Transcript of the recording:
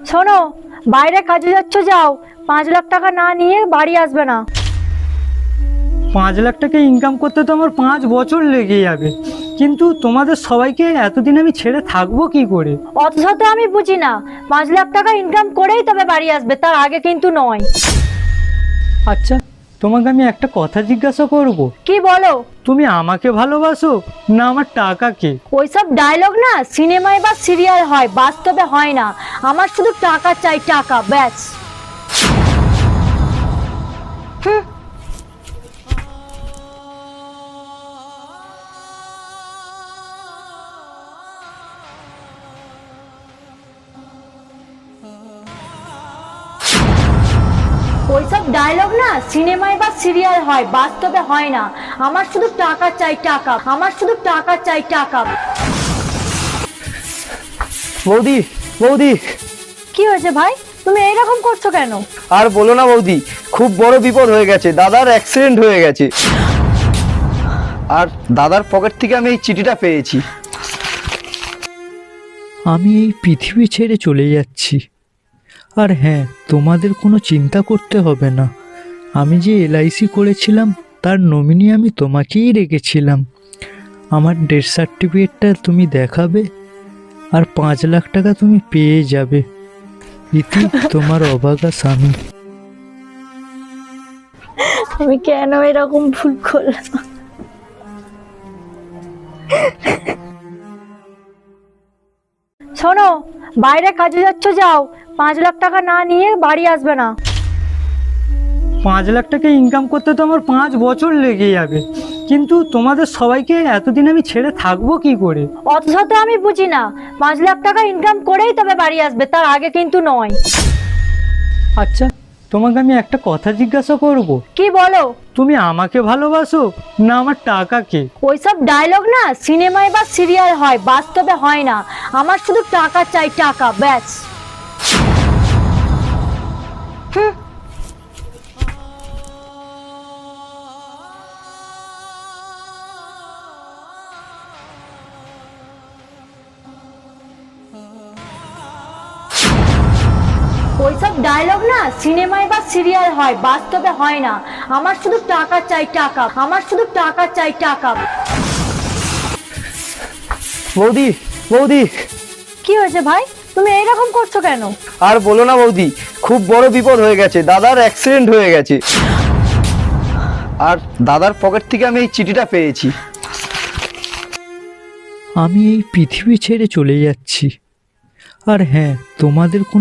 শোনো, বাইরে কাজে যাচ্ছ যাও, 5 লাখ টাকা না নিয়ে বাড়ি আসবে না। 5 লাখ টাকা ইনকাম করতে তো আমার 5 বছর লেগে যাবে, কিন্তু তোমাদের সবাইকে এতদিন আমি ছেড়ে থাকবো কি করে? অত শত আমি বুঝি না, 5 লাখ টাকা ইনকাম করেই তবে বাড়ি আসবে, তার আগে কিন্তু নয়। আচ্ছা, তোমাকে আমি একটা কথা জিজ্ঞাসা করব। কি বলো? তুমি আমাকে ভালোবাসো না আমার টাকাকে? ওইসব ডায়লগ না সিনেমায় বা সিরিয়াল হয়, বাস্তবে হয় না। আমার শুধু টাকা চাই, টাকা, ব্যাস। হুম। ওইসব ডায়লগ না সিনেমায় বা সিরিয়াল হয়, বাস্তবে হয় না। আমার শুধু টাকা চাই, টাকা, আমার শুধু টাকা চাই, টাকা। বৌদি, বৌদি, কি হয়েছে ভাই, তুমি এইরকম করছো কেন? আর বলো না বৌদি, খুব বড় বিপদ হয়ে গেছে। দাদার অ্যাক্সিডেন্ট হয়ে গেছে, আর দাদার পকেট থেকে আমি এই চিঠিটা পেয়েছি। আমি এই পৃথিবী ছেড়ে চলে যাচ্ছি। আর হ্যাঁ, তোমাদের কোনো চিন্তা করতে হবে না। আমি যে LIC করেছিলাম তার নমিনি আমি তোমাকেই রেখেছিলাম। আমার ডেথ সার্টিফিকেটটা তুমি দেখাবে, আর 5 লাখ টাকা তুমি পেয়ে যাবে। ইতি, তোমার অভাগা স্বামী। আমি কেন এরকম ভুল করলাম? শোনো, বাইরে কাজে যাচ্ছ যাও, 5 লাখ টাকা না নিয়ে বাড়ি আসবে না। 5 লাখ টাকা ইনকাম করতে তো আমার 5 বছর লেগে যাবে, কিন্তু তোমাদের সবাইকে এতদিন আমি ছেড়ে থাকবো কি করে? অত শত আমি বুঝি না, 5 লাখ টাকা ইনকাম করেই তবে বাড়ি আসবে, তার আগে কিন্তু নয়। আচ্ছা, তোমাকে আমি একটা কথা জিজ্ঞাসা করব। কি বলো? তুমি আমাকে ভালোবাসো না আমার টাকাকে? ওইসব ডায়লগ না সিনেমায় বা সিরিয়াল হয়, বাস্তবে হয় না। আমার শুধু টাকা চাই, টাকা, ব্যাস। হুম। ওইসব ডায়লগ না সিনেমায় বা সিরিয়াল হয়, বাস্তবে হয় না। আমার শুধু টাকা চাই, টাকা, আমার শুধু টাকা চাই, টাকা। বৌদি, বৌদি, কি হয়েছে ভাই, তুমি এইরকম করছো কেন? আর বলো না বৌদি, খুব বড় বিপদ হয়ে গেছে। দাদার অ্যাক্সিডেন্ট হয়ে গেছে, আর দাদার পকেট থেকে আমি এই চিঠিটা পেয়েছি। আমি এই পৃথিবী ছেড়ে চলে যাচ্ছি। আর হ্যাঁ, তোমাদের কোনো